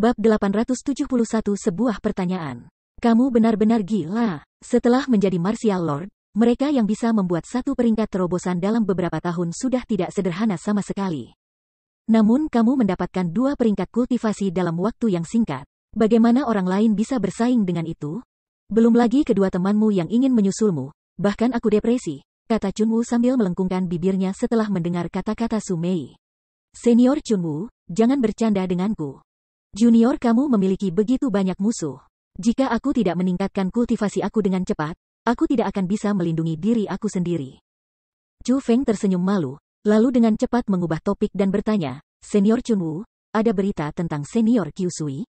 Bab 871 Sebuah pertanyaan. Kamu benar-benar gila. Setelah menjadi Martial Lord, mereka yang bisa membuat satu peringkat terobosan dalam beberapa tahun sudah tidak sederhana sama sekali. Namun kamu mendapatkan 2 peringkat kultivasi dalam waktu yang singkat. Bagaimana orang lain bisa bersaing dengan itu? Belum lagi kedua temanmu yang ingin menyusulmu. Bahkan aku depresi, kata Chunwoo sambil melengkungkan bibirnya setelah mendengar kata-kata Su Mei. Senior Chunwoo, jangan bercanda denganku. Junior, kamu memiliki begitu banyak musuh. Jika aku tidak meningkatkan kultivasi aku dengan cepat, aku tidak akan bisa melindungi diri aku sendiri. Chu Feng tersenyum malu, lalu dengan cepat mengubah topik dan bertanya, Senior Chunwoo, ada berita tentang Senior Kyusui?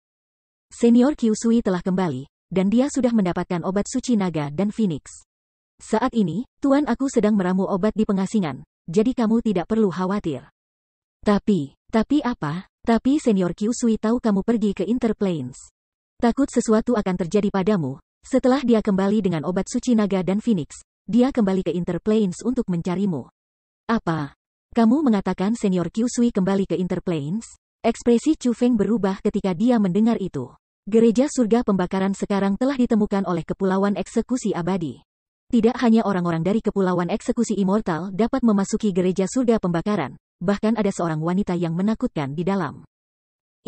Senior Kyusui telah kembali, dan dia sudah mendapatkan obat suci naga dan Phoenix. Saat ini, tuan aku sedang meramu obat di pengasingan, jadi kamu tidak perlu khawatir. Tapi apa? Tapi Senior Kyusui tahu kamu pergi ke Interplanes. Takut sesuatu akan terjadi padamu. Setelah dia kembali dengan obat suci naga dan Phoenix, dia kembali ke Interplanes untuk mencarimu. Apa? Kamu mengatakan Senior Kyusui kembali ke Interplanes? Ekspresi Chu Feng berubah ketika dia mendengar itu. Gereja surga pembakaran sekarang telah ditemukan oleh Kepulauan Eksekusi Abadi. Tidak hanya orang-orang dari Kepulauan Eksekusi Immortal dapat memasuki gereja surga pembakaran. Bahkan ada seorang wanita yang menakutkan di dalam.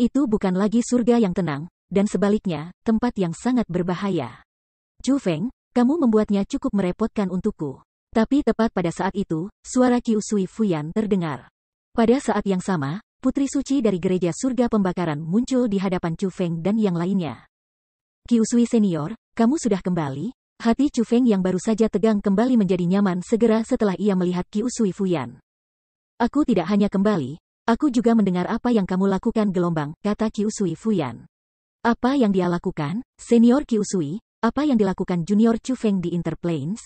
Itu bukan lagi surga yang tenang, dan sebaliknya, tempat yang sangat berbahaya. Chu Feng, kamu membuatnya cukup merepotkan untukku. Tapi tepat pada saat itu, suara Kyusui Fuyan terdengar. Pada saat yang sama, putri suci dari gereja surga pembakaran muncul di hadapan Chu Feng dan yang lainnya. Kyusui senior, kamu sudah kembali? Hati Chu Feng yang baru saja tegang kembali menjadi nyaman segera setelah ia melihat Kyusui Fuyan. Aku tidak hanya kembali, aku juga mendengar apa yang kamu lakukan gelombang, kata Kyusui Fuyan. Apa yang dia lakukan? Senior Kyusui, apa yang dilakukan Junior Chu Feng di Interplanes?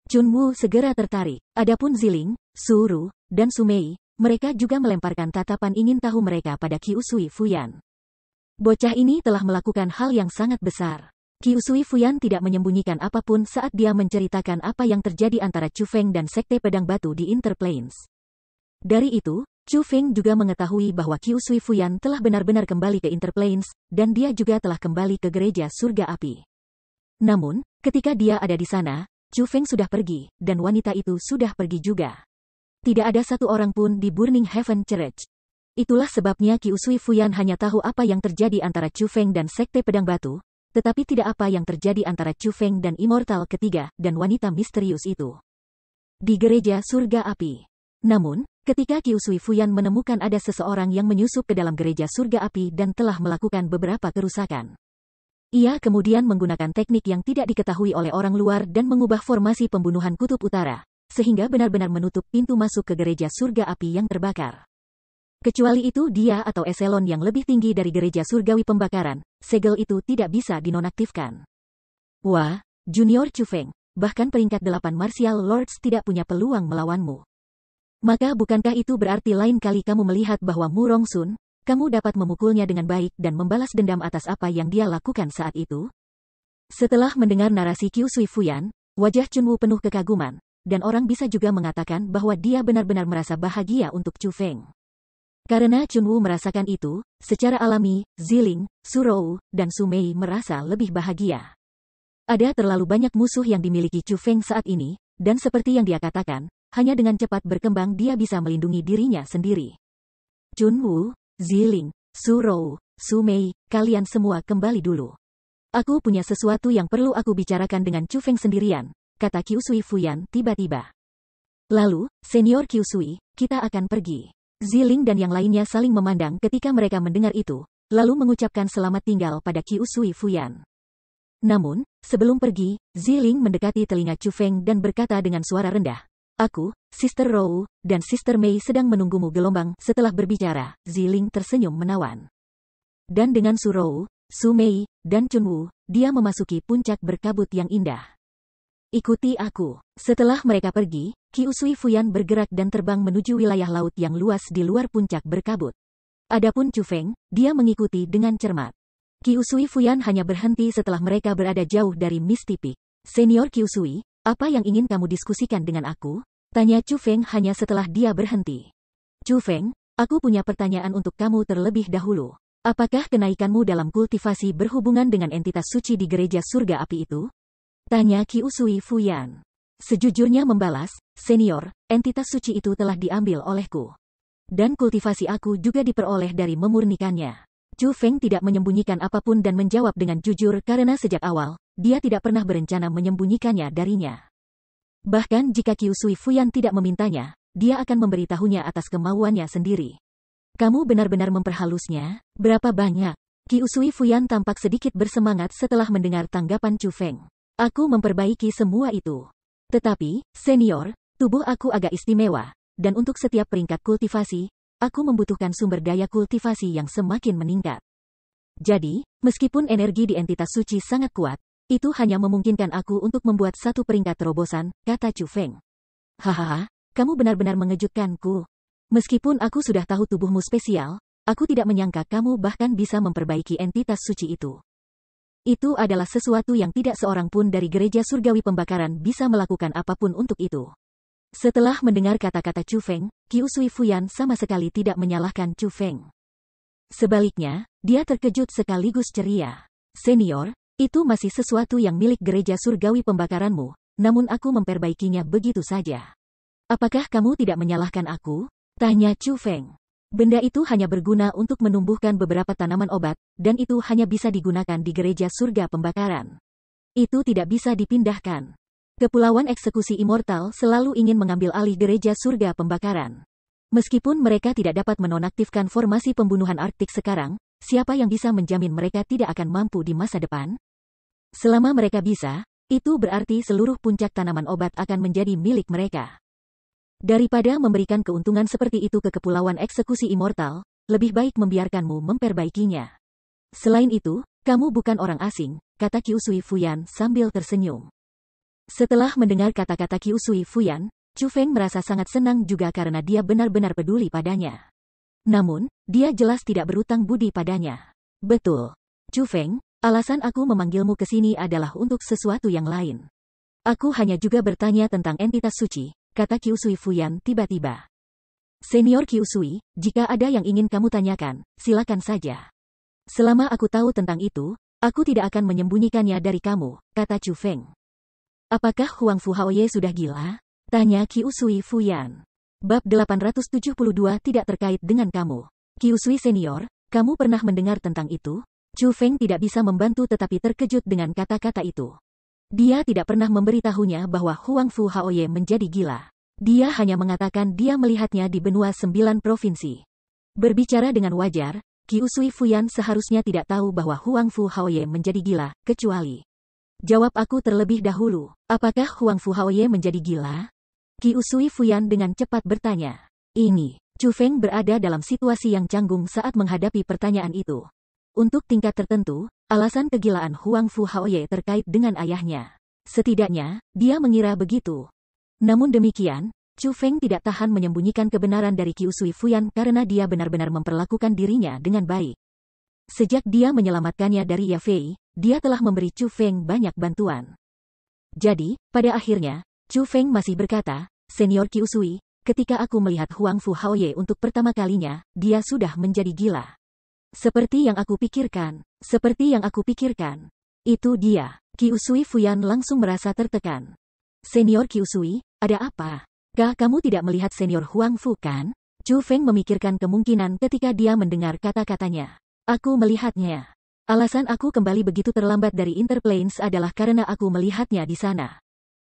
Chunwoo segera tertarik. Adapun Ziling, Su Ru, dan Su Mei, mereka juga melemparkan tatapan ingin tahu mereka pada Kyusui Fuyan. Bocah ini telah melakukan hal yang sangat besar. Kyusui Fuyan tidak menyembunyikan apapun saat dia menceritakan apa yang terjadi antara Chu Feng dan Sekte Pedang Batu di Interplanes. Dari itu, Chu Feng juga mengetahui bahwa Kyusui Fuyan telah benar-benar kembali ke Interplanes, dan dia juga telah kembali ke gereja surga api. Namun, ketika dia ada di sana, Chu Feng sudah pergi, dan wanita itu sudah pergi juga. Tidak ada satu orang pun di Burning Heaven Church. Itulah sebabnya Kyusui Fuyan hanya tahu apa yang terjadi antara Chu Feng dan Sekte Pedang Batu, tetapi tidak apa yang terjadi antara Chu Feng dan Immortal ketiga, dan wanita misterius itu. Di gereja surga api. Namun, ketika Kyusui Fuyan menemukan ada seseorang yang menyusup ke dalam gereja surga api dan telah melakukan beberapa kerusakan. Ia kemudian menggunakan teknik yang tidak diketahui oleh orang luar dan mengubah formasi pembunuhan kutub utara, sehingga benar-benar menutup pintu masuk ke gereja surga api yang terbakar. Kecuali itu dia atau eselon yang lebih tinggi dari gereja surgawi pembakaran, segel itu tidak bisa dinonaktifkan. Wah, Junior Chu Feng, bahkan peringkat 8 Martial Lords tidak punya peluang melawanmu. Maka bukankah itu berarti lain kali kamu melihat bahwa Mu Rongsun, kamu dapat memukulnya dengan baik dan membalas dendam atas apa yang dia lakukan saat itu? Setelah mendengar narasi Kyusui Fuyan, wajah Chunwoo penuh kekaguman, dan orang bisa juga mengatakan bahwa dia benar-benar merasa bahagia untuk Chu Feng. Karena Chunwoo merasakan itu, secara alami, Ziling, Su Rou, dan Su Mei merasa lebih bahagia. Ada terlalu banyak musuh yang dimiliki Chu Feng saat ini, dan seperti yang dia katakan, hanya dengan cepat berkembang dia bisa melindungi dirinya sendiri. Chunwoo, Ziling, Su Rou, Su Mei, kalian semua kembali dulu. Aku punya sesuatu yang perlu aku bicarakan dengan Chu Feng sendirian, kata Kyusui Fuyan tiba-tiba. Lalu, Senior Kyusui, kita akan pergi. Ziling dan yang lainnya saling memandang ketika mereka mendengar itu, lalu mengucapkan selamat tinggal pada Kyusui Fuyan. Namun, sebelum pergi, Ziling mendekati telinga Chu Feng dan berkata dengan suara rendah, Aku, Sister Rou, dan Sister Mei sedang menunggumu gelombang. Setelah berbicara, Ziling tersenyum menawan. Dan dengan Su Rou, Su Mei, dan Chunwoo, dia memasuki puncak berkabut yang indah. Ikuti aku. Setelah mereka pergi, Kyusui Fuyan bergerak dan terbang menuju wilayah laut yang luas di luar puncak berkabut. Adapun Chu Feng, dia mengikuti dengan cermat. Kyusui Fuyan hanya berhenti setelah mereka berada jauh dari Misty Peak. Senior Kyusui, apa yang ingin kamu diskusikan dengan aku? Tanya Chu Feng hanya setelah dia berhenti. Chu Feng, aku punya pertanyaan untuk kamu terlebih dahulu. Apakah kenaikanmu dalam kultivasi berhubungan dengan entitas suci di gereja surga api itu? Tanya Qi Usui Fuyan. Sejujurnya membalas, senior, entitas suci itu telah diambil olehku. Dan kultivasi aku juga diperoleh dari memurnikannya. Chu Feng tidak menyembunyikan apapun dan menjawab dengan jujur karena sejak awal, dia tidak pernah berencana menyembunyikannya darinya. Bahkan jika Qi Usui Fuyan tidak memintanya, dia akan memberitahunya atas kemauannya sendiri. Kamu benar-benar memperhalusnya? Berapa banyak? Qi Usui Fuyan tampak sedikit bersemangat setelah mendengar tanggapan Chu Feng. Aku memperbaiki semua itu. Tetapi, senior, tubuh aku agak istimewa, dan untuk setiap peringkat kultivasi, aku membutuhkan sumber daya kultivasi yang semakin meningkat. Jadi, meskipun energi di entitas suci sangat kuat, itu hanya memungkinkan aku untuk membuat satu peringkat terobosan, kata Chu Feng. Hahaha, kamu benar-benar mengejutkanku. Meskipun aku sudah tahu tubuhmu spesial, aku tidak menyangka kamu bahkan bisa memperbaiki entitas suci itu. Itu adalah sesuatu yang tidak seorang pun dari gereja surgawi pembakaran bisa melakukan apapun untuk itu. Setelah mendengar kata-kata Chu Feng, Qi Usui Fuyan sama sekali tidak menyalahkan Chu Feng. Sebaliknya, dia terkejut sekaligus ceria. Senior, itu masih sesuatu yang milik gereja surgawi pembakaranmu, namun aku memperbaikinya begitu saja. Apakah kamu tidak menyalahkan aku? Tanya Chu Feng. Benda itu hanya berguna untuk menumbuhkan beberapa tanaman obat, dan itu hanya bisa digunakan di gereja surga pembakaran. Itu tidak bisa dipindahkan. Kepulauan Eksekusi Immortal selalu ingin mengambil alih gereja surga pembakaran. Meskipun mereka tidak dapat menonaktifkan formasi pembunuhan Arktik sekarang, siapa yang bisa menjamin mereka tidak akan mampu di masa depan? Selama mereka bisa, itu berarti seluruh puncak tanaman obat akan menjadi milik mereka. Daripada memberikan keuntungan seperti itu ke Kepulauan Eksekusi Immortal, lebih baik membiarkanmu memperbaikinya. Selain itu, kamu bukan orang asing, kata Qi Usui Fuyan sambil tersenyum. Setelah mendengar kata-kata Qi Usui Fuyan, Chu Feng merasa sangat senang juga karena dia benar-benar peduli padanya. Namun, dia jelas tidak berutang budi padanya. Betul. Chu Feng, alasan aku memanggilmu ke sini adalah untuk sesuatu yang lain. Aku hanya juga bertanya tentang entitas suci, kata Qi Usui Fuyan tiba-tiba. Senior Qi Usui, jika ada yang ingin kamu tanyakan, silakan saja. Selama aku tahu tentang itu, aku tidak akan menyembunyikannya dari kamu, kata Chu Feng. Apakah Huang Fu Haoye sudah gila? Tanya Qi Usui Fuyan. Bab 872 tidak terkait dengan kamu. Qi Usui senior, kamu pernah mendengar tentang itu? Chu Feng tidak bisa membantu tetapi terkejut dengan kata-kata itu. Dia tidak pernah memberitahunya bahwa Huang Fu Haoye menjadi gila. Dia hanya mengatakan dia melihatnya di benua 9 provinsi. Berbicara dengan wajar, Qi Usui Fuyan seharusnya tidak tahu bahwa Huang Fu Haoye menjadi gila, kecuali. Jawab aku terlebih dahulu, apakah Huang Fu Haoye menjadi gila? Qi Usui Fuyan dengan cepat bertanya. Ini, Chu Feng berada dalam situasi yang canggung saat menghadapi pertanyaan itu. Untuk tingkat tertentu, alasan kegilaan Huang Fu Haoye terkait dengan ayahnya. Setidaknya, dia mengira begitu. Namun demikian, Chu Feng tidak tahan menyembunyikan kebenaran dari Qi Usui Fuyan karena dia benar-benar memperlakukan dirinya dengan baik. Sejak dia menyelamatkannya dari Ye Fei, dia telah memberi Chu Feng banyak bantuan. Jadi, pada akhirnya, Chu Feng masih berkata, Senior Qi Usui, ketika aku melihat Huang Fu Haoye untuk pertama kalinya, dia sudah menjadi gila. Seperti yang aku pikirkan. Itu dia. Qi Usui Fuyan langsung merasa tertekan. Senior Qi Usui, ada apa? Kamu tidak melihat Senior Huang Fu kan? Chu Feng memikirkan kemungkinan ketika dia mendengar kata-katanya. Aku melihatnya. Alasan aku kembali begitu terlambat dari Interplanes adalah karena aku melihatnya di sana.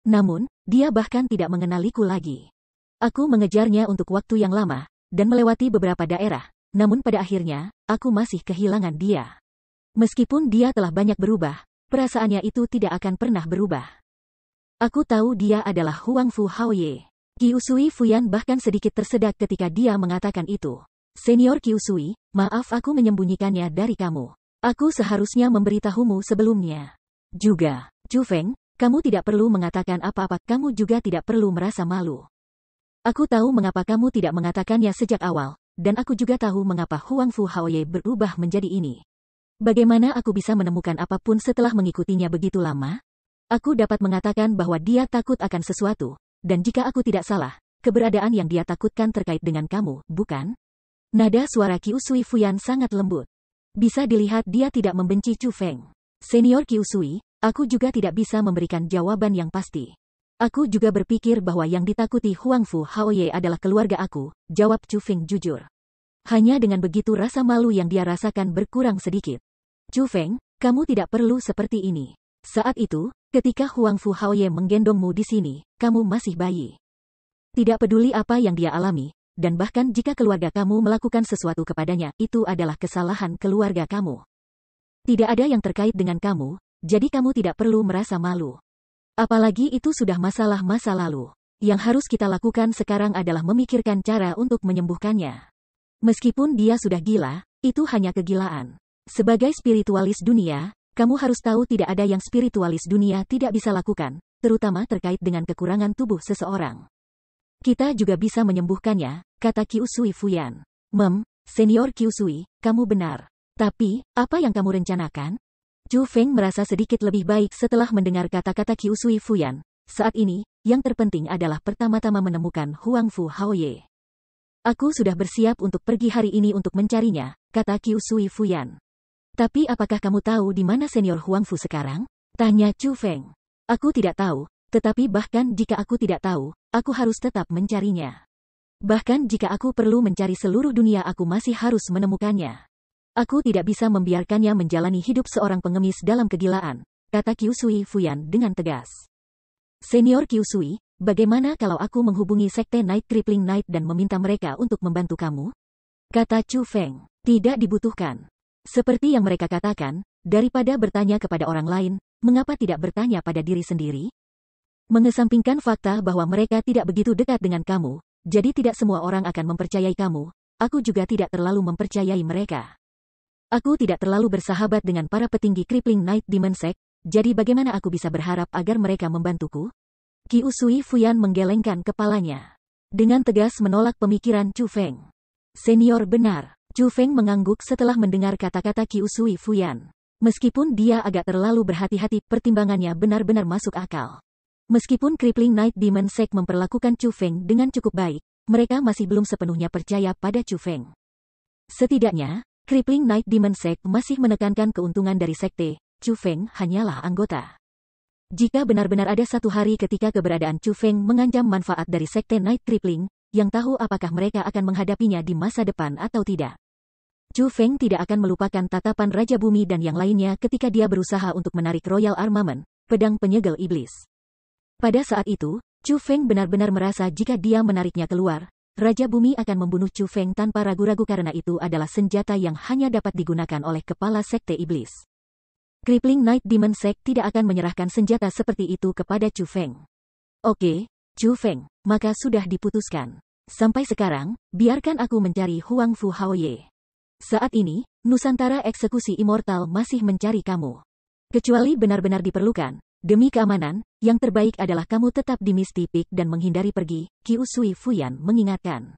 Namun, dia bahkan tidak mengenaliku lagi. Aku mengejarnya untuk waktu yang lama, dan melewati beberapa daerah. Namun pada akhirnya, aku masih kehilangan dia. Meskipun dia telah banyak berubah, perasaannya itu tidak akan pernah berubah. Aku tahu dia adalah Huang Fu Haoye. Qi Usui Fuyan bahkan sedikit tersedak ketika dia mengatakan itu. Senior Qi Usui, maaf aku menyembunyikannya dari kamu. Aku seharusnya memberitahumu sebelumnya. Juga, Chu Feng, kamu tidak perlu mengatakan apa-apa, kamu juga tidak perlu merasa malu. Aku tahu mengapa kamu tidak mengatakannya sejak awal. Dan aku juga tahu mengapa Huang Fu Haoye berubah menjadi ini. Bagaimana aku bisa menemukan apapun setelah mengikutinya begitu lama? Aku dapat mengatakan bahwa dia takut akan sesuatu, dan jika aku tidak salah, keberadaan yang dia takutkan terkait dengan kamu, bukan? Nada suara Qi Usui Fuyan sangat lembut. Bisa dilihat dia tidak membenci Chu Feng. Senior Qiu Sui, aku juga tidak bisa memberikan jawaban yang pasti. Aku juga berpikir bahwa yang ditakuti Huang Fu Haoye adalah keluarga aku, jawab Chu Feng jujur. Hanya dengan begitu rasa malu yang dia rasakan berkurang sedikit. Chu Feng, kamu tidak perlu seperti ini. Saat itu, ketika Huang Fu Haoye menggendongmu di sini, kamu masih bayi. Tidak peduli apa yang dia alami, dan bahkan jika keluarga kamu melakukan sesuatu kepadanya, itu adalah kesalahan keluarga kamu. Tidak ada yang terkait dengan kamu, jadi kamu tidak perlu merasa malu. Apalagi itu sudah masalah masa lalu. Yang harus kita lakukan sekarang adalah memikirkan cara untuk menyembuhkannya. Meskipun dia sudah gila, itu hanya kegilaan. Sebagai spiritualis dunia, kamu harus tahu tidak ada yang spiritualis dunia tidak bisa lakukan, terutama terkait dengan kekurangan tubuh seseorang. Kita juga bisa menyembuhkannya, kata Qiu Sui Fuyan. Senior Qiu Sui, kamu benar. Tapi, apa yang kamu rencanakan? Chu Feng merasa sedikit lebih baik setelah mendengar kata-kata Qiu Sui Fuyan. Saat ini, yang terpenting adalah pertama-tama menemukan Huang Fu Haoye. Aku sudah bersiap untuk pergi hari ini untuk mencarinya, kata Qiu Sui Fuyan. Tapi apakah kamu tahu di mana senior Huang Fu sekarang? Tanya Chu Feng. Aku tidak tahu, tetapi bahkan jika aku tidak tahu, aku harus tetap mencarinya. Bahkan jika aku perlu mencari seluruh dunia aku masih harus menemukannya. Aku tidak bisa membiarkannya menjalani hidup seorang pengemis dalam kegilaan, kata Qiu Sui Fuyan dengan tegas. Senior Qiu Sui, bagaimana kalau aku menghubungi Sekte Night Crippling Night dan meminta mereka untuk membantu kamu? Kata Chu Feng. Tidak dibutuhkan. Seperti yang mereka katakan, daripada bertanya kepada orang lain, mengapa tidak bertanya pada diri sendiri? Mengesampingkan fakta bahwa mereka tidak begitu dekat dengan kamu, jadi tidak semua orang akan mempercayai kamu, aku juga tidak terlalu mempercayai mereka. Aku tidak terlalu bersahabat dengan para petinggi Crippling Night Demon Sect, jadi bagaimana aku bisa berharap agar mereka membantuku? Qiu Sui Fuyan menggelengkan kepalanya. Dengan tegas menolak pemikiran Chu Feng. Senior benar. Chu Feng mengangguk setelah mendengar kata-kata Qiu Sui Fuyan. Meskipun dia agak terlalu berhati-hati, pertimbangannya benar-benar masuk akal. Meskipun Crippling Night Demon Sect memperlakukan Chu Feng dengan cukup baik, mereka masih belum sepenuhnya percaya pada Chu Feng. Setidaknya, Crippling Night Demon Sect masih menekankan keuntungan dari sekte, Chu Feng hanyalah anggota. Jika benar-benar ada satu hari ketika keberadaan Chu Feng mengancam manfaat dari sekte Night Crippling, yang tahu apakah mereka akan menghadapinya di masa depan atau tidak. Chu Feng tidak akan melupakan tatapan Raja Bumi dan yang lainnya ketika dia berusaha untuk menarik Royal Armament, pedang penyegel iblis. Pada saat itu, Chu Feng benar-benar merasa jika dia menariknya keluar, Raja Bumi akan membunuh Chu Feng tanpa ragu-ragu karena itu adalah senjata yang hanya dapat digunakan oleh kepala sekte iblis. Crippling Night Demon Sect tidak akan menyerahkan senjata seperti itu kepada Chu Feng. Oke, Chu Feng, maka sudah diputuskan. Sampai sekarang, biarkan aku mencari Huang Fu Haoye. Saat ini, Nusantara Eksekusi Immortal masih mencari kamu. Kecuali benar-benar diperlukan. Demi keamanan, yang terbaik adalah kamu tetap di Misty Peak dan menghindari pergi, Qiu Sui Fuyan mengingatkan.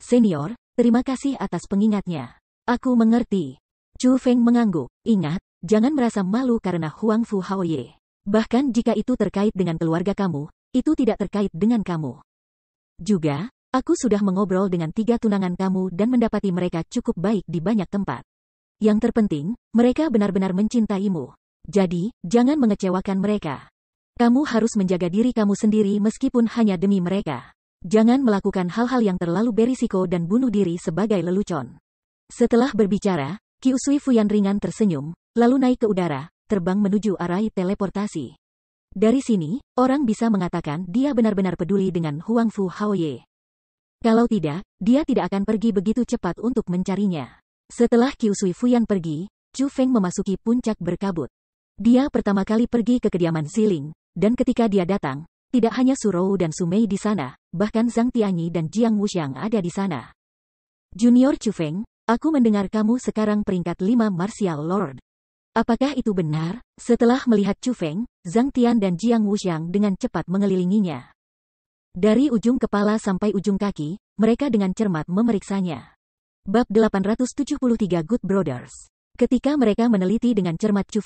Senior, terima kasih atas pengingatnya. Aku mengerti. Chu Feng mengangguk. Ingat, jangan merasa malu karena Huang Fu Haoye. Bahkan jika itu terkait dengan keluarga kamu, itu tidak terkait dengan kamu. Juga, aku sudah mengobrol dengan 3 tunangan kamu dan mendapati mereka cukup baik di banyak tempat. Yang terpenting, mereka benar-benar mencintaimu. Jadi, jangan mengecewakan mereka. Kamu harus menjaga diri kamu sendiri meskipun hanya demi mereka. Jangan melakukan hal-hal yang terlalu berisiko dan bunuh diri sebagai lelucon. Setelah berbicara, Qiu Sui Fuyan ringan tersenyum, lalu naik ke udara, terbang menuju arai teleportasi. Dari sini, orang bisa mengatakan dia benar-benar peduli dengan Huang Fu Haoye. Kalau tidak, dia tidak akan pergi begitu cepat untuk mencarinya. Setelah Qiu Sui Fuyan pergi, Chu Feng memasuki puncak berkabut. Dia pertama kali pergi ke kediaman Ziling, dan ketika dia datang, tidak hanya Su Rou dan Su Mei di sana, bahkan Zhang Tianyi dan Jiang Wuxiang ada di sana. Junior Chu Feng, aku mendengar kamu sekarang peringkat 5 Martial Lord. Apakah itu benar? Setelah melihat Chu Feng, Zhang Tian dan Jiang Wuxiang dengan cepat mengelilinginya. Dari ujung kepala sampai ujung kaki, mereka dengan cermat memeriksanya. Bab 873 Good Brothers. Ketika mereka meneliti dengan cermat Chu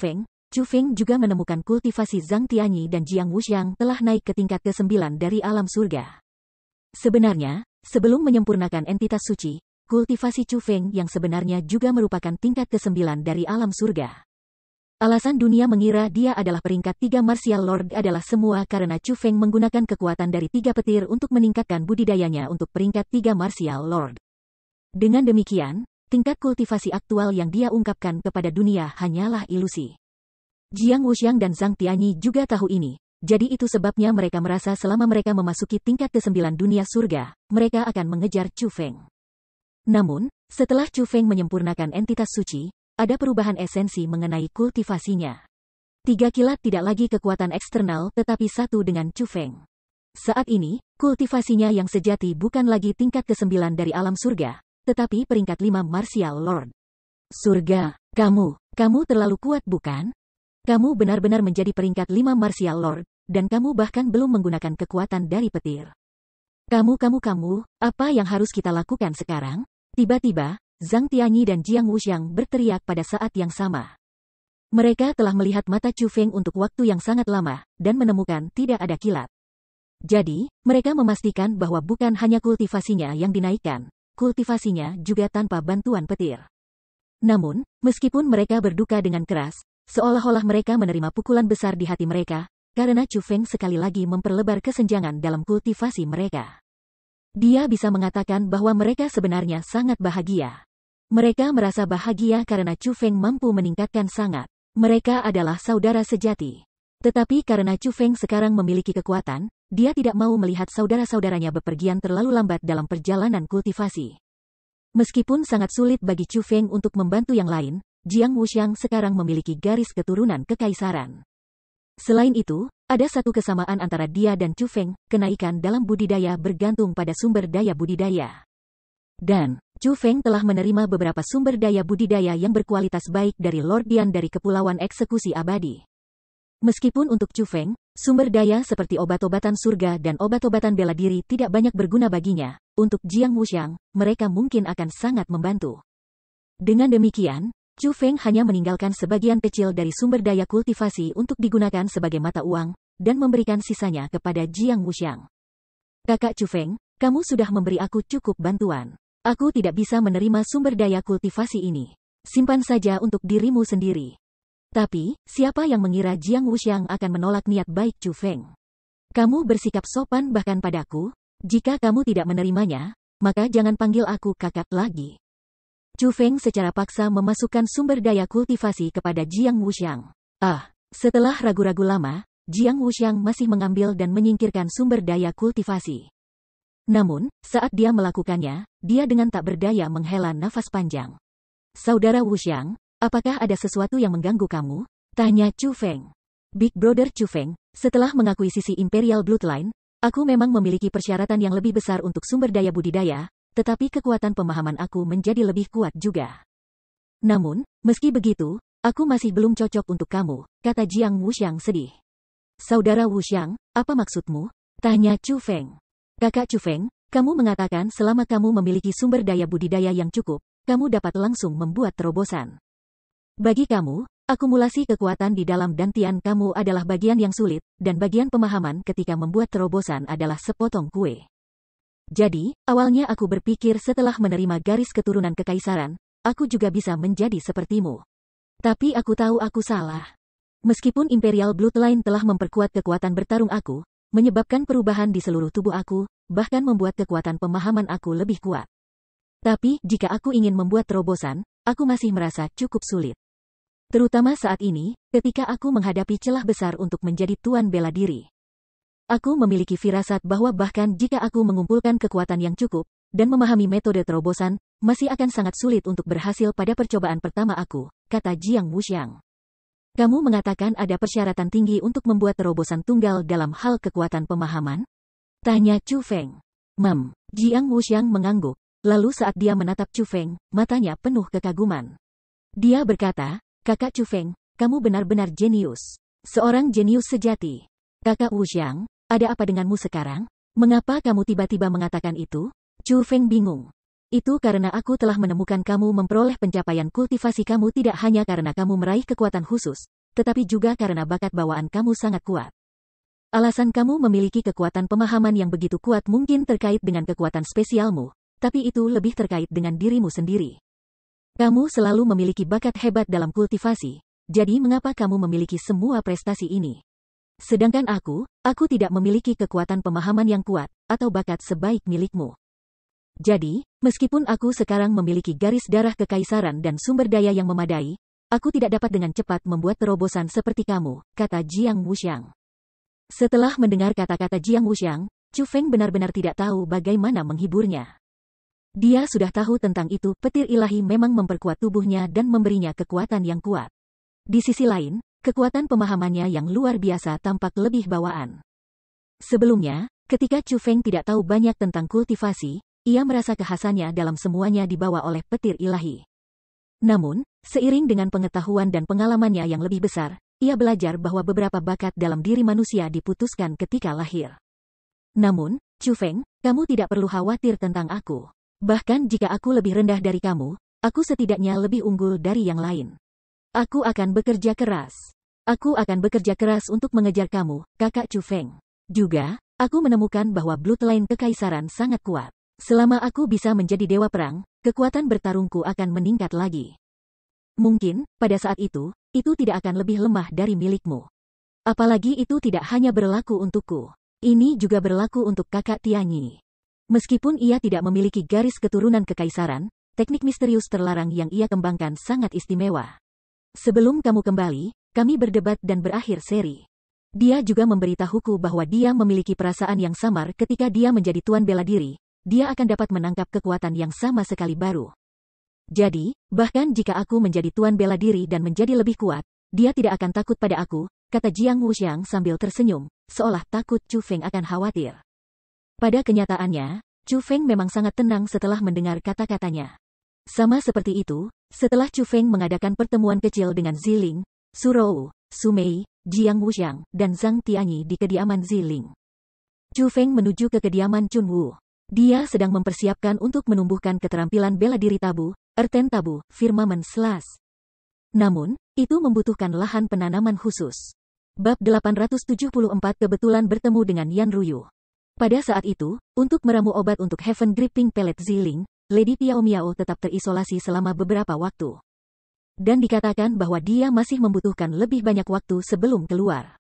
Feng juga menemukan kultivasi Zhang Tianyi dan Jiang Wuxiang telah naik ke tingkat ke-9 dari alam surga. Sebenarnya, sebelum menyempurnakan entitas suci, kultivasi Chu Feng yang sebenarnya juga merupakan tingkat ke-9 dari alam surga. Alasan dunia mengira dia adalah peringkat 3 Martial Lord adalah semua karena Chu Feng menggunakan kekuatan dari 3 petir untuk meningkatkan budidayanya untuk peringkat 3 Martial Lord. Dengan demikian, tingkat kultivasi aktual yang dia ungkapkan kepada dunia hanyalah ilusi. Jiang Wuxiang dan Zhang Tianyi juga tahu ini, jadi itu sebabnya mereka merasa selama mereka memasuki tingkat ke-9 dunia surga, mereka akan mengejar Chu Feng. Namun, setelah Chu Feng menyempurnakan entitas suci, ada perubahan esensi mengenai kultivasinya. 3 kilat tidak lagi kekuatan eksternal tetapi satu dengan Chu Feng. Saat ini, kultivasinya yang sejati bukan lagi tingkat ke-9 dari alam surga, tetapi peringkat 5 Martial Lord. Surga, kamu terlalu kuat bukan? Kamu benar-benar menjadi peringkat 5 Martial Lord, dan kamu bahkan belum menggunakan kekuatan dari petir. Kamu, apa yang harus kita lakukan sekarang? Tiba-tiba, Zhang Tianyi dan Jiang Wuxiang berteriak pada saat yang sama. Mereka telah melihat mata Chu Feng untuk waktu yang sangat lama, dan menemukan tidak ada kilat. Jadi, mereka memastikan bahwa bukan hanya kultivasinya yang dinaikkan, kultivasinya juga tanpa bantuan petir. Namun, meskipun mereka berduka dengan keras, seolah-olah mereka menerima pukulan besar di hati mereka, karena Chu Feng sekali lagi memperlebar kesenjangan dalam kultivasi mereka. Dia bisa mengatakan bahwa mereka sebenarnya sangat bahagia. Mereka merasa bahagia karena Chu Feng mampu meningkatkan sangat. Mereka adalah saudara sejati. Tetapi karena Chu Feng sekarang memiliki kekuatan, dia tidak mau melihat saudara-saudaranya bepergian terlalu lambat dalam perjalanan kultivasi. Meskipun sangat sulit bagi Chu Feng untuk membantu yang lain, Jiang Wuxiang sekarang memiliki garis keturunan kekaisaran. Selain itu, ada satu kesamaan antara dia dan Chu Feng, kenaikan dalam budidaya bergantung pada sumber daya budidaya. Dan, Chu Feng telah menerima beberapa sumber daya budidaya yang berkualitas baik dari Lord Dian dari Kepulauan Eksekusi Abadi. Meskipun untuk Chu Feng, sumber daya seperti obat-obatan surga dan obat-obatan bela diri tidak banyak berguna baginya, untuk Jiang Wuxiang, mereka mungkin akan sangat membantu. Dengan demikian, Chu Feng hanya meninggalkan sebagian kecil dari sumber daya kultivasi untuk digunakan sebagai mata uang, dan memberikan sisanya kepada Jiang Wuxiang. Kakak Chu Feng, kamu sudah memberi aku cukup bantuan. Aku tidak bisa menerima sumber daya kultivasi ini. Simpan saja untuk dirimu sendiri. Tapi, siapa yang mengira Jiang Wuxiang akan menolak niat baik Chu Feng? Kamu bersikap sopan bahkan padaku, jika kamu tidak menerimanya, maka jangan panggil aku kakak lagi. Chu Feng secara paksa memasukkan sumber daya kultivasi kepada Jiang Wuxiang. Setelah ragu-ragu lama, Jiang Wuxiang masih mengambil dan menyingkirkan sumber daya kultivasi. Namun, saat dia melakukannya, dia dengan tak berdaya menghela nafas panjang. Saudara Wuxiang, apakah ada sesuatu yang mengganggu kamu? Tanya Chu Feng. Big Brother Chu Feng, setelah mengakui sisi Imperial Bloodline, aku memang memiliki persyaratan yang lebih besar untuk sumber daya budidaya, tetapi kekuatan pemahaman aku menjadi lebih kuat juga. Namun, meski begitu, aku masih belum cocok untuk kamu, kata Jiang Wuxiang sedih. Saudara Wuxiang, apa maksudmu? Tanya Chu Feng. Kakak Chu Feng, kamu mengatakan selama kamu memiliki sumber daya budidaya yang cukup, kamu dapat langsung membuat terobosan. Bagi kamu, akumulasi kekuatan di dalam dantian kamu adalah bagian yang sulit, dan bagian pemahaman ketika membuat terobosan adalah sepotong kue. Jadi, awalnya aku berpikir setelah menerima garis keturunan kekaisaran, aku juga bisa menjadi sepertimu. Tapi aku tahu aku salah. Meskipun Imperial Bloodline telah memperkuat kekuatan bertarung aku, menyebabkan perubahan di seluruh tubuh aku, bahkan membuat kekuatan pemahaman aku lebih kuat. Tapi, jika aku ingin membuat terobosan, aku masih merasa cukup sulit. Terutama saat ini, ketika aku menghadapi celah besar untuk menjadi tuan bela diri. Aku memiliki firasat bahwa bahkan jika aku mengumpulkan kekuatan yang cukup, dan memahami metode terobosan, masih akan sangat sulit untuk berhasil pada percobaan pertama aku, kata Jiang Wuxiang. Kamu mengatakan ada persyaratan tinggi untuk membuat terobosan tunggal dalam hal kekuatan pemahaman? Tanya Chu Feng. Jiang Wuxiang mengangguk, lalu saat dia menatap Chu Feng, matanya penuh kekaguman. Dia berkata, Kakak Chu Feng, kamu benar-benar jenius. Seorang jenius sejati. Kakak Wuxiang, ada apa denganmu sekarang? Mengapa kamu tiba-tiba mengatakan itu? Chu Feng bingung. Itu karena aku telah menemukan kamu memperoleh pencapaian kultivasi kamu tidak hanya karena kamu meraih kekuatan khusus, tetapi juga karena bakat bawaan kamu sangat kuat. Alasan kamu memiliki kekuatan pemahaman yang begitu kuat mungkin terkait dengan kekuatan spesialmu, tapi itu lebih terkait dengan dirimu sendiri. Kamu selalu memiliki bakat hebat dalam kultivasi, jadi mengapa kamu memiliki semua prestasi ini? Sedangkan aku tidak memiliki kekuatan pemahaman yang kuat, atau bakat sebaik milikmu. Jadi, meskipun aku sekarang memiliki garis darah kekaisaran dan sumber daya yang memadai, aku tidak dapat dengan cepat membuat terobosan seperti kamu, kata Jiang Wuxiang. Setelah mendengar kata-kata Jiang Wuxiang, Chu Feng benar-benar tidak tahu bagaimana menghiburnya. Dia sudah tahu tentang itu, petir ilahi memang memperkuat tubuhnya dan memberinya kekuatan yang kuat. Di sisi lain, kekuatan pemahamannya yang luar biasa tampak lebih bawaan. Sebelumnya, ketika Chu Feng tidak tahu banyak tentang kultivasi, ia merasa kekhasannya dalam semuanya dibawa oleh petir ilahi. Namun, seiring dengan pengetahuan dan pengalamannya yang lebih besar, ia belajar bahwa beberapa bakat dalam diri manusia diputuskan ketika lahir. Namun, Chu Feng, kamu tidak perlu khawatir tentang aku. Bahkan jika aku lebih rendah dari kamu, aku setidaknya lebih unggul dari yang lain. Aku akan bekerja keras. Aku akan bekerja keras untuk mengejar kamu, kakak Chu Feng. Juga, aku menemukan bahwa bloodline kekaisaran sangat kuat. Selama aku bisa menjadi dewa perang, kekuatan bertarungku akan meningkat lagi. Mungkin, pada saat itu tidak akan lebih lemah dari milikmu. Apalagi itu tidak hanya berlaku untukku. Ini juga berlaku untuk kakak Tianyi. Meskipun ia tidak memiliki garis keturunan kekaisaran, teknik misterius terlarang yang ia kembangkan sangat istimewa. Sebelum kamu kembali, kami berdebat dan berakhir seri. Dia juga memberitahuku bahwa dia memiliki perasaan yang samar ketika dia menjadi tuan bela diri. Dia akan dapat menangkap kekuatan yang sama sekali baru. Jadi, bahkan jika aku menjadi tuan bela diri dan menjadi lebih kuat, dia tidak akan takut pada aku, kata Jiang Wuxiang sambil tersenyum, seolah takut Chu Feng akan khawatir. Pada kenyataannya, Chu Feng memang sangat tenang setelah mendengar kata-katanya. Sama seperti itu, setelah Chu Feng mengadakan pertemuan kecil dengan Ziling, Surou, Sumei, Jiang Wuxiang, dan Zhang Tianyi di kediaman Ziling. Chu Feng menuju ke kediaman Chun Wu. Dia sedang mempersiapkan untuk menumbuhkan keterampilan bela diri tabu, Erten Tabu, Firmament Slash. Namun, itu membutuhkan lahan penanaman khusus. Bab 874 kebetulan bertemu dengan Yan Ruyu. Pada saat itu, untuk meramu obat untuk Heaven Gripping Pellet Ziling, Lady Piao Miao tetap terisolasi selama beberapa waktu. Dan dikatakan bahwa dia masih membutuhkan lebih banyak waktu sebelum keluar.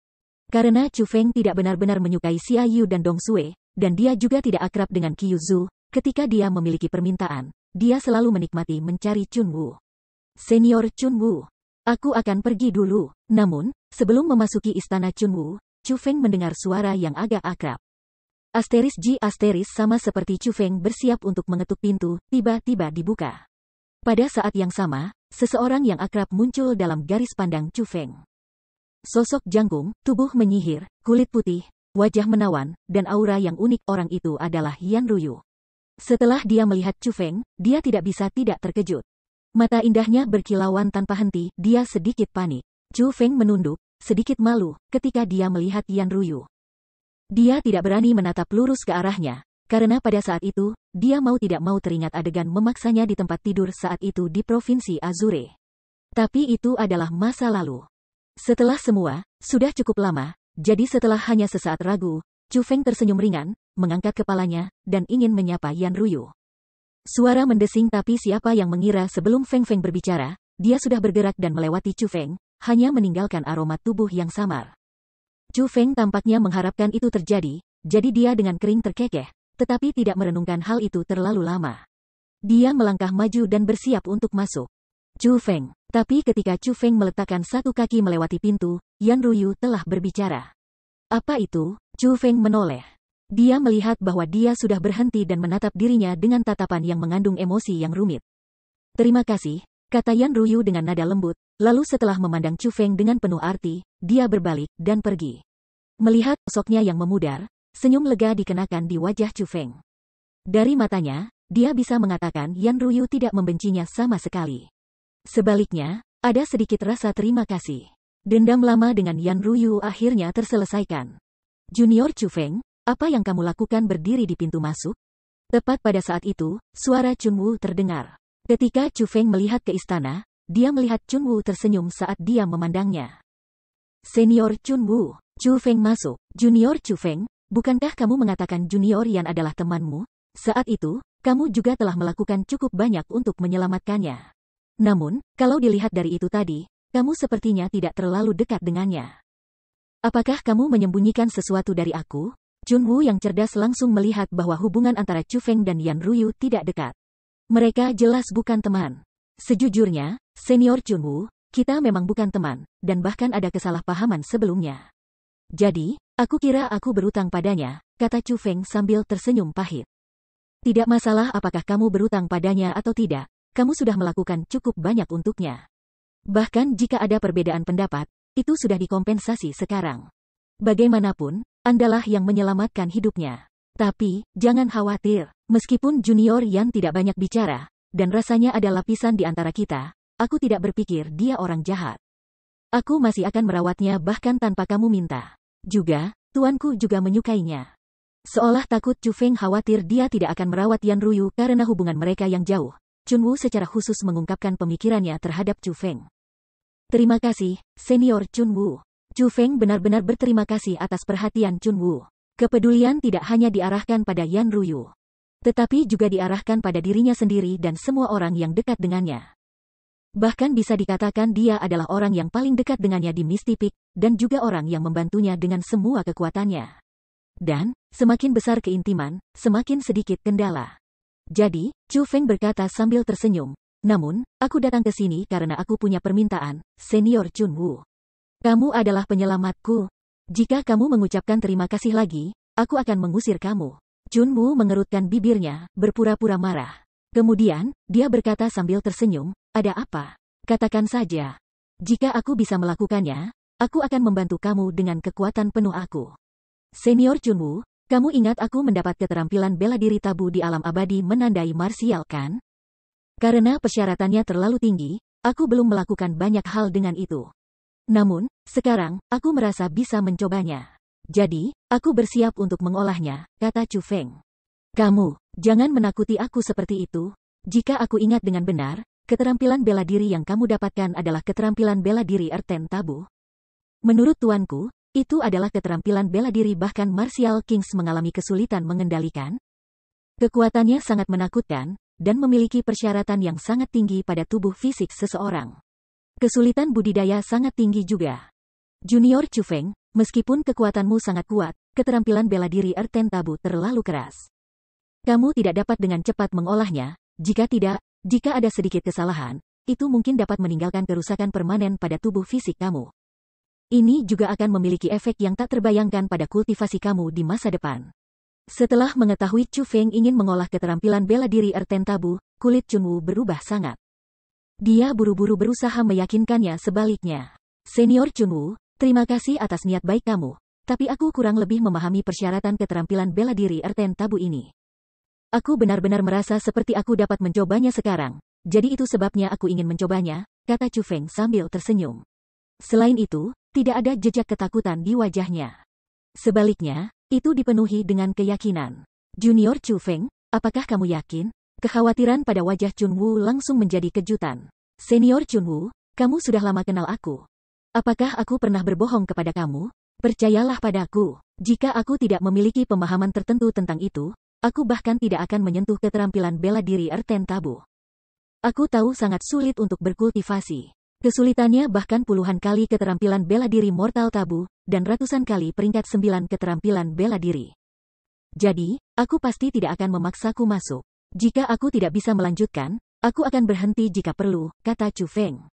Karena Chu Feng tidak benar-benar menyukai Xia Yu dan Dong Sui, dan dia juga tidak akrab dengan Qiu Zhu, ketika dia memiliki permintaan, dia selalu menikmati mencari Chun Wu. Senior Chun Wu, aku akan pergi dulu. Namun, sebelum memasuki istana Chun Wu, Chu Feng mendengar suara yang agak akrab. Asteris sama seperti Chu Feng bersiap untuk mengetuk pintu, tiba-tiba dibuka. Pada saat yang sama, seseorang yang akrab muncul dalam garis pandang Chu Feng. Sosok jangkung, tubuh menyihir, kulit putih, wajah menawan, dan aura yang unik orang itu adalah Yan Ruyu. Setelah dia melihat Chu Feng, dia tidak bisa tidak terkejut. Mata indahnya berkilauan tanpa henti, dia sedikit panik. Chu Feng menunduk, sedikit malu, ketika dia melihat Yan Ruyu. Dia tidak berani menatap lurus ke arahnya, karena pada saat itu, dia mau tidak mau teringat adegan memaksanya di tempat tidur saat itu di Provinsi Azure. Tapi itu adalah masa lalu. Setelah semua, sudah cukup lama, jadi setelah hanya sesaat ragu, Chu Feng tersenyum ringan, mengangkat kepalanya, dan ingin menyapa Yan Ruyu. Suara mendesing tapi siapa yang mengira sebelum Feng Feng berbicara, dia sudah bergerak dan melewati Chu Feng, hanya meninggalkan aroma tubuh yang samar. Chu Feng tampaknya mengharapkan itu terjadi, jadi dia dengan kering terkekeh, tetapi tidak merenungkan hal itu terlalu lama. Dia melangkah maju dan bersiap untuk masuk. Chu Feng. Tapi ketika Chu Feng meletakkan satu kaki melewati pintu, Yan Ruyu telah berbicara. Apa itu? Chu Feng menoleh. Dia melihat bahwa dia sudah berhenti dan menatap dirinya dengan tatapan yang mengandung emosi yang rumit. Terima kasih, kata Yan Ruyu dengan nada lembut, lalu setelah memandang Chu Feng dengan penuh arti, dia berbalik dan pergi. Melihat sosoknya yang memudar, senyum lega dikenakan di wajah Chu Feng. Dari matanya, dia bisa mengatakan Yan Ruyu tidak membencinya sama sekali. Sebaliknya, ada sedikit rasa terima kasih. Dendam lama dengan Yan Ruyu akhirnya terselesaikan. Junior Chu Feng, apa yang kamu lakukan berdiri di pintu masuk? Tepat pada saat itu, suara Chun Wu terdengar. Ketika Chu Feng melihat ke istana, dia melihat Chun Wu tersenyum saat dia memandangnya. Senior Chun Wu, Chu Feng masuk. Junior Chu Feng, bukankah kamu mengatakan Junior Yan adalah temanmu? Saat itu, kamu juga telah melakukan cukup banyak untuk menyelamatkannya. Namun, kalau dilihat dari itu tadi, kamu sepertinya tidak terlalu dekat dengannya. Apakah kamu menyembunyikan sesuatu dari aku? Chunwoo yang cerdas langsung melihat bahwa hubungan antara Chu Feng dan Yan Ruyu tidak dekat. Mereka jelas bukan teman. Sejujurnya, Senior Chunwoo, kita memang bukan teman, dan bahkan ada kesalahpahaman sebelumnya. Jadi, aku kira aku berutang padanya, kata Chu Feng sambil tersenyum pahit. Tidak masalah apakah kamu berutang padanya atau tidak, kamu sudah melakukan cukup banyak untuknya. Bahkan jika ada perbedaan pendapat, itu sudah dikompensasi sekarang. Bagaimanapun, Andalah yang menyelamatkan hidupnya. Tapi, jangan khawatir, meskipun Junior Yan tidak banyak bicara, dan rasanya ada lapisan di antara kita, aku tidak berpikir dia orang jahat. Aku masih akan merawatnya bahkan tanpa kamu minta. Juga, tuanku juga menyukainya. Seolah takut Chu Feng khawatir dia tidak akan merawat Yan Ruyu karena hubungan mereka yang jauh. Chunwoo secara khusus mengungkapkan pemikirannya terhadap Chu Feng. Terima kasih, Senior Chunwoo. Chu Feng benar-benar berterima kasih atas perhatian Chunwoo. Kepedulian tidak hanya diarahkan pada Yan Ruyu, tetapi juga diarahkan pada dirinya sendiri dan semua orang yang dekat dengannya. Bahkan bisa dikatakan dia adalah orang yang paling dekat dengannya di Misty Peak, dan juga orang yang membantunya dengan semua kekuatannya. Dan, semakin besar keintiman, semakin sedikit kendala. Jadi, Chu Feng berkata sambil tersenyum, namun, aku datang ke sini karena aku punya permintaan, Senior Chunwoo. Kamu adalah penyelamatku. Jika kamu mengucapkan terima kasih lagi, aku akan mengusir kamu. Chunwoo mengerutkan bibirnya, berpura-pura marah. Kemudian, dia berkata sambil tersenyum, ada apa? Katakan saja. Jika aku bisa melakukannya, aku akan membantu kamu dengan kekuatan penuh aku. Senior Chunwoo, kamu ingat aku mendapat keterampilan bela diri tabu di alam abadi menandai marsial kan? Karena persyaratannya terlalu tinggi, aku belum melakukan banyak hal dengan itu. Namun, sekarang, aku merasa bisa mencobanya. Jadi, aku bersiap untuk mengolahnya, kata Chu Feng. Kamu, jangan menakuti aku seperti itu. Jika aku ingat dengan benar, keterampilan bela diri yang kamu dapatkan adalah keterampilan bela diri Erten Tabu. Menurut tuanku, itu adalah keterampilan bela diri bahkan Martial Kings mengalami kesulitan mengendalikan. Kekuatannya sangat menakutkan, dan memiliki persyaratan yang sangat tinggi pada tubuh fisik seseorang. Kesulitan budidaya sangat tinggi juga. Junior Chu Feng, meskipun kekuatanmu sangat kuat, keterampilan bela diri Erten Tabu terlalu keras. Kamu tidak dapat dengan cepat mengolahnya, jika ada sedikit kesalahan, itu mungkin dapat meninggalkan kerusakan permanen pada tubuh fisik kamu. Ini juga akan memiliki efek yang tak terbayangkan pada kultivasi kamu di masa depan. Setelah mengetahui Chu Feng ingin mengolah keterampilan bela diri Erten Tabu, kulit Chunwoo berubah sangat. Dia buru-buru berusaha meyakinkannya sebaliknya. Senior Chunwoo, terima kasih atas niat baik kamu, tapi aku kurang lebih memahami persyaratan keterampilan bela diri Erten Tabu ini. Aku benar-benar merasa seperti aku dapat mencobanya sekarang, jadi itu sebabnya aku ingin mencobanya, kata Chu Feng sambil tersenyum. Selain itu, tidak ada jejak ketakutan di wajahnya. Sebaliknya, itu dipenuhi dengan keyakinan. Junior Chu Feng, apakah kamu yakin? Kekhawatiran pada wajah Chunwoo langsung menjadi kejutan. Senior Chunwoo, kamu sudah lama kenal aku. Apakah aku pernah berbohong kepada kamu? Percayalah padaku, jika aku tidak memiliki pemahaman tertentu tentang itu, aku bahkan tidak akan menyentuh keterampilan bela diri Erten Tabu. Aku tahu sangat sulit untuk berkultivasi. Kesulitannya bahkan puluhan kali keterampilan bela diri Mortal Tabu, dan ratusan kali peringkat 9 keterampilan bela diri. Jadi, aku pasti tidak akan memaksaku masuk. Jika aku tidak bisa melanjutkan, aku akan berhenti jika perlu, kata Chu Feng.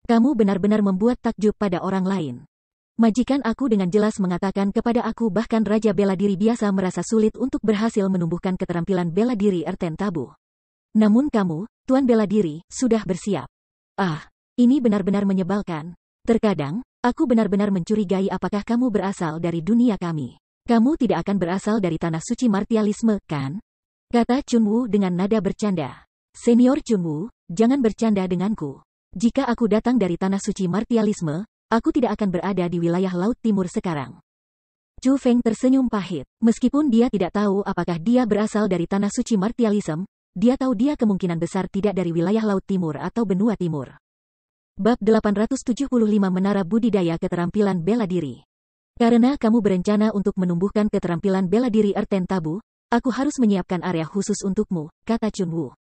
Kamu benar-benar membuat takjub pada orang lain. Majikan aku dengan jelas mengatakan kepada aku bahkan Raja Bela Diri biasa merasa sulit untuk berhasil menumbuhkan keterampilan bela diri Erten Tabu. Namun kamu, Tuan Bela Diri, sudah bersiap. Ini benar-benar menyebalkan. Terkadang, aku benar-benar mencurigai apakah kamu berasal dari dunia kami. Kamu tidak akan berasal dari tanah suci martialisme, kan? Kata Chunwoo dengan nada bercanda. Senior Chunwoo, jangan bercanda denganku. Jika aku datang dari tanah suci martialisme, aku tidak akan berada di wilayah Laut Timur sekarang. Chu Feng tersenyum pahit. Meskipun dia tidak tahu apakah dia berasal dari tanah suci martialisme, dia tahu dia kemungkinan besar tidak dari wilayah Laut Timur atau Benua Timur. Bab 875 Menara Budidaya Keterampilan Bela Diri. Karena kamu berencana untuk menumbuhkan keterampilan bela diri Erten Tabu, aku harus menyiapkan area khusus untukmu, kata Chunwoo.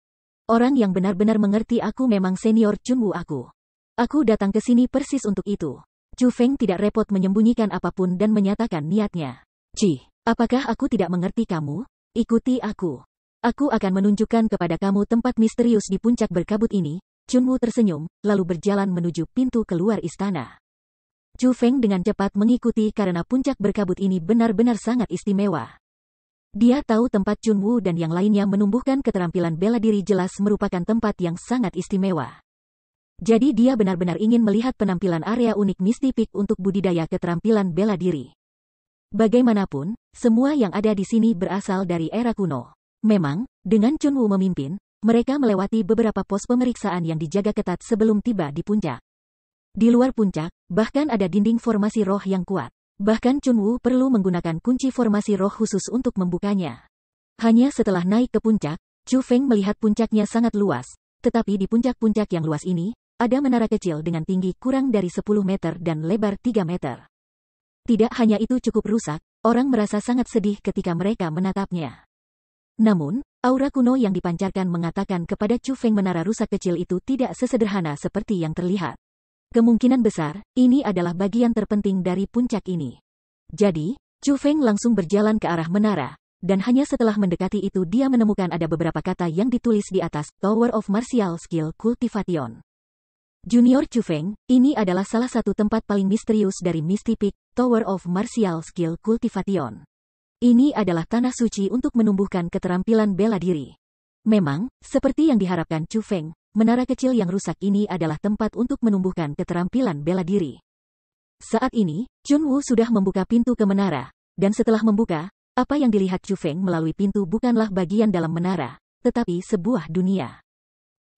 Orang yang benar-benar mengerti aku memang senior Chunwoo aku. Aku datang ke sini persis untuk itu. Chu Feng tidak repot menyembunyikan apapun dan menyatakan niatnya. Apakah aku tidak mengerti kamu? Ikuti aku. Aku akan menunjukkan kepada kamu tempat misterius di puncak berkabut ini. Chunwoo tersenyum, lalu berjalan menuju pintu keluar istana. Chu Feng dengan cepat mengikuti karena puncak berkabut ini benar-benar sangat istimewa. Dia tahu tempat Chunwoo dan yang lainnya menumbuhkan keterampilan bela diri jelas merupakan tempat yang sangat istimewa. Jadi dia benar-benar ingin melihat penampilan area unik Misty Peak untuk budidaya keterampilan bela diri. Bagaimanapun, semua yang ada di sini berasal dari era kuno. Memang, dengan Chunwoo memimpin, mereka melewati beberapa pos pemeriksaan yang dijaga ketat sebelum tiba di puncak. Di luar puncak, bahkan ada dinding formasi roh yang kuat. Bahkan Chunwoo perlu menggunakan kunci formasi roh khusus untuk membukanya. Hanya setelah naik ke puncak, Chu Feng melihat puncaknya sangat luas. Tetapi di puncak-puncak yang luas ini, ada menara kecil dengan tinggi kurang dari 10 meter dan lebar 3 meter. Tidak hanya itu cukup rusak, orang merasa sangat sedih ketika mereka menatapnya. Namun, aura kuno yang dipancarkan mengatakan kepada Chu Feng menara rusak kecil itu tidak sesederhana seperti yang terlihat. Kemungkinan besar, ini adalah bagian terpenting dari puncak ini. Jadi, Chu Feng langsung berjalan ke arah menara, dan hanya setelah mendekati itu dia menemukan ada beberapa kata yang ditulis di atas Tower of Martial Skill Cultivation. Junior Chu Feng, ini adalah salah satu tempat paling misterius dari Misty Peak, Tower of Martial Skill Cultivation. Ini adalah tanah suci untuk menumbuhkan keterampilan bela diri. Memang, seperti yang diharapkan Chu Feng, menara kecil yang rusak ini adalah tempat untuk menumbuhkan keterampilan bela diri. Saat ini, Chunwoo sudah membuka pintu ke menara, dan setelah membuka, apa yang dilihat Chu Feng melalui pintu bukanlah bagian dalam menara, tetapi sebuah dunia.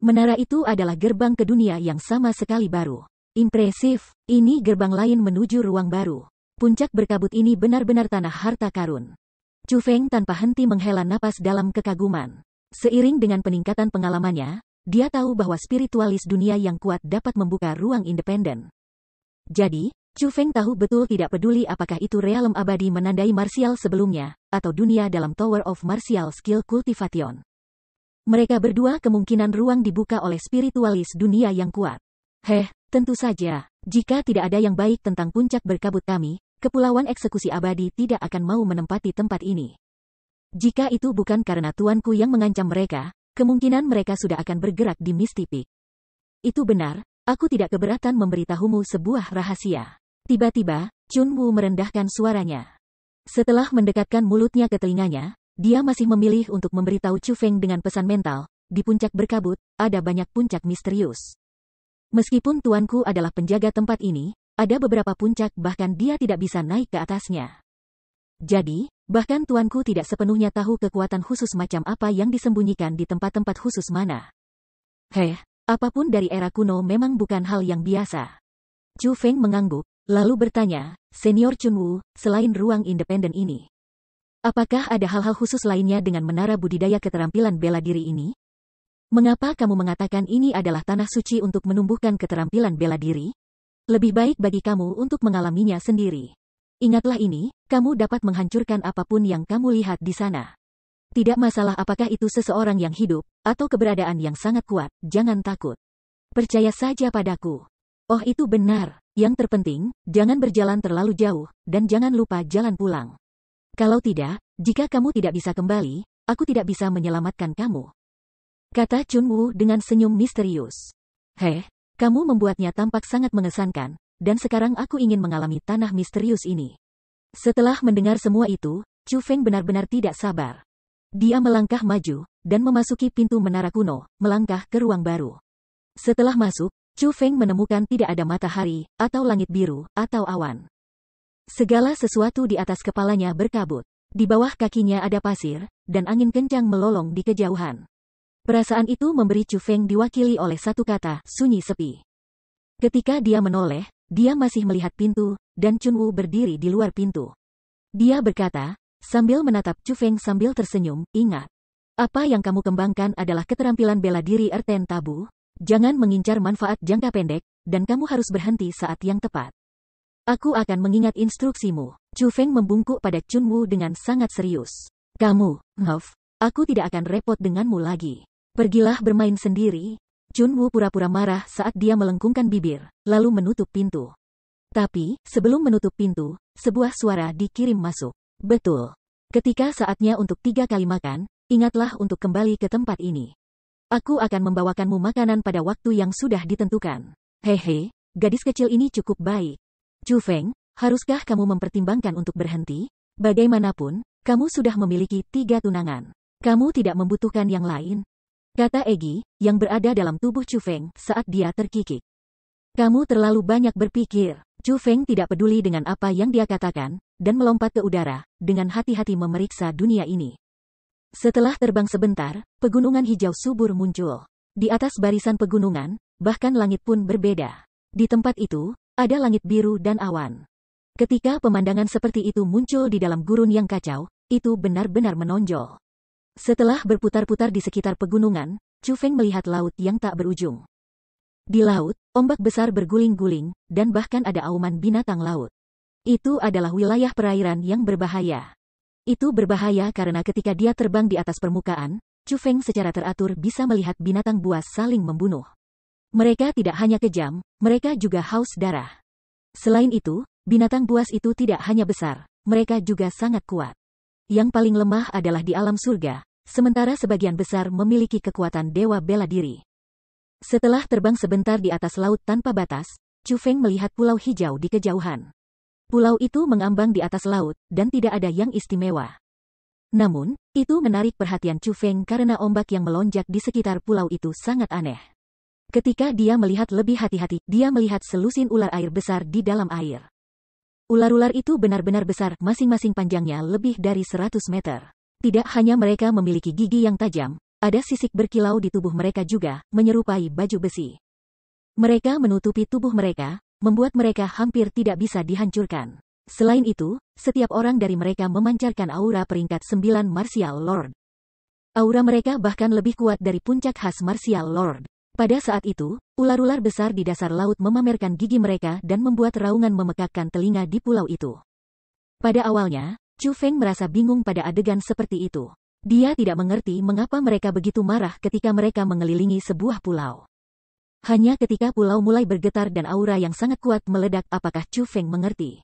Menara itu adalah gerbang ke dunia yang sama sekali baru. Impresif, ini gerbang lain menuju ruang baru. Puncak berkabut ini benar-benar tanah harta karun. Chu Feng tanpa henti menghela napas dalam kekaguman. Seiring dengan peningkatan pengalamannya, dia tahu bahwa spiritualis dunia yang kuat dapat membuka ruang independen. Jadi, Chu Feng tahu betul tidak peduli apakah itu realem abadi menandai martial sebelumnya, atau dunia dalam Tower of Martial Skill Cultivation. Mereka berdua kemungkinan ruang dibuka oleh spiritualis dunia yang kuat. Tentu saja, jika tidak ada yang baik tentang puncak berkabut kami, Kepulauan Eksekusi Abadi tidak akan mau menempati tempat ini. Jika itu bukan karena tuanku yang mengancam mereka, kemungkinan mereka sudah akan bergerak di Misty Peak. Itu benar, aku tidak keberatan memberitahumu sebuah rahasia. Tiba-tiba, Chunwoo merendahkan suaranya. Setelah mendekatkan mulutnya ke telinganya, dia masih memilih untuk memberitahu Chu Feng dengan pesan mental, di puncak berkabut, ada banyak puncak misterius. Meskipun tuanku adalah penjaga tempat ini, ada beberapa puncak bahkan dia tidak bisa naik ke atasnya. Jadi, bahkan tuanku tidak sepenuhnya tahu kekuatan khusus macam apa yang disembunyikan di tempat-tempat khusus mana. Apapun dari era kuno memang bukan hal yang biasa. Chu Feng mengangguk, lalu bertanya, Senior Chunwoo, selain ruang independen ini, apakah ada hal-hal khusus lainnya dengan menara budidaya keterampilan bela diri ini? Mengapa kamu mengatakan ini adalah tanah suci untuk menumbuhkan keterampilan bela diri? Lebih baik bagi kamu untuk mengalaminya sendiri. Ingatlah ini, kamu dapat menghancurkan apapun yang kamu lihat di sana. Tidak masalah apakah itu seseorang yang hidup, atau keberadaan yang sangat kuat, jangan takut. Percaya saja padaku. Oh itu benar, yang terpenting, jangan berjalan terlalu jauh, dan jangan lupa jalan pulang. Kalau tidak, jika kamu tidak bisa kembali, aku tidak bisa menyelamatkan kamu. Kata Chunwoo dengan senyum misterius. Kamu membuatnya tampak sangat mengesankan, dan sekarang aku ingin mengalami tanah misterius ini. Setelah mendengar semua itu, Chu Feng benar-benar tidak sabar. Dia melangkah maju, dan memasuki pintu menara kuno, melangkah ke ruang baru. Setelah masuk, Chu Feng menemukan tidak ada matahari, atau langit biru, atau awan. Segala sesuatu di atas kepalanya berkabut. Di bawah kakinya ada pasir, dan angin kencang melolong di kejauhan. Perasaan itu memberi Chu Feng diwakili oleh satu kata, sunyi sepi. Ketika dia menoleh, dia masih melihat pintu, dan Chunwoo berdiri di luar pintu. Dia berkata, sambil menatap Chu Feng sambil tersenyum, ingat. Apa yang kamu kembangkan adalah keterampilan bela diri erten tabu. Jangan mengincar manfaat jangka pendek, dan kamu harus berhenti saat yang tepat. Aku akan mengingat instruksimu. Chu Feng membungkuk pada Chunwoo dengan sangat serius. Kamu, Ngef, aku tidak akan repot denganmu lagi. Pergilah bermain sendiri. Chunwoo pura-pura marah saat dia melengkungkan bibir, lalu menutup pintu. Tapi, sebelum menutup pintu, sebuah suara dikirim masuk. Betul. Ketika saatnya untuk 3 kali makan, ingatlah untuk kembali ke tempat ini. Aku akan membawakanmu makanan pada waktu yang sudah ditentukan. Hehe, gadis kecil ini cukup baik. Chu Feng, haruskah kamu mempertimbangkan untuk berhenti? Bagaimanapun, kamu sudah memiliki 3 tunangan. Kamu tidak membutuhkan yang lain. Kata Egi, yang berada dalam tubuh Chu Feng saat dia terkikik. Kamu terlalu banyak berpikir. Chu Feng tidak peduli dengan apa yang dia katakan, dan melompat ke udara, dengan hati-hati memeriksa dunia ini. Setelah terbang sebentar, pegunungan hijau subur muncul. Di atas barisan pegunungan, bahkan langit pun berbeda. Di tempat itu, ada langit biru dan awan. Ketika pemandangan seperti itu muncul di dalam gurun yang kacau, itu benar-benar menonjol. Setelah berputar-putar di sekitar pegunungan, Chu Feng melihat laut yang tak berujung. Di laut, ombak besar berguling-guling, dan bahkan ada auman binatang laut. Itu adalah wilayah perairan yang berbahaya. Itu berbahaya karena ketika dia terbang di atas permukaan, Chu Feng secara teratur bisa melihat binatang buas saling membunuh. Mereka tidak hanya kejam, mereka juga haus darah. Selain itu, binatang buas itu tidak hanya besar, mereka juga sangat kuat. Yang paling lemah adalah di alam surga, sementara sebagian besar memiliki kekuatan dewa bela diri. Setelah terbang sebentar di atas laut tanpa batas, Chu Feng melihat pulau hijau di kejauhan. Pulau itu mengambang di atas laut, dan tidak ada yang istimewa. Namun, itu menarik perhatian Chu Feng karena ombak yang melonjak di sekitar pulau itu sangat aneh. Ketika dia melihat lebih hati-hati, dia melihat selusin ular air besar di dalam air. Ular-ular itu benar-benar besar, masing-masing panjangnya lebih dari 100 meter. Tidak hanya mereka memiliki gigi yang tajam, ada sisik berkilau di tubuh mereka juga, menyerupai baju besi. Mereka menutupi tubuh mereka, membuat mereka hampir tidak bisa dihancurkan. Selain itu, setiap orang dari mereka memancarkan aura peringkat 9 Martial Lord. Aura mereka bahkan lebih kuat dari puncak khas Martial Lord. Pada saat itu, ular-ular besar di dasar laut memamerkan gigi mereka dan membuat raungan memekakkan telinga di pulau itu. Pada awalnya, Chu Feng merasa bingung pada adegan seperti itu. Dia tidak mengerti mengapa mereka begitu marah ketika mereka mengelilingi sebuah pulau. Hanya ketika pulau mulai bergetar dan aura yang sangat kuat meledak apakah Chu Feng mengerti.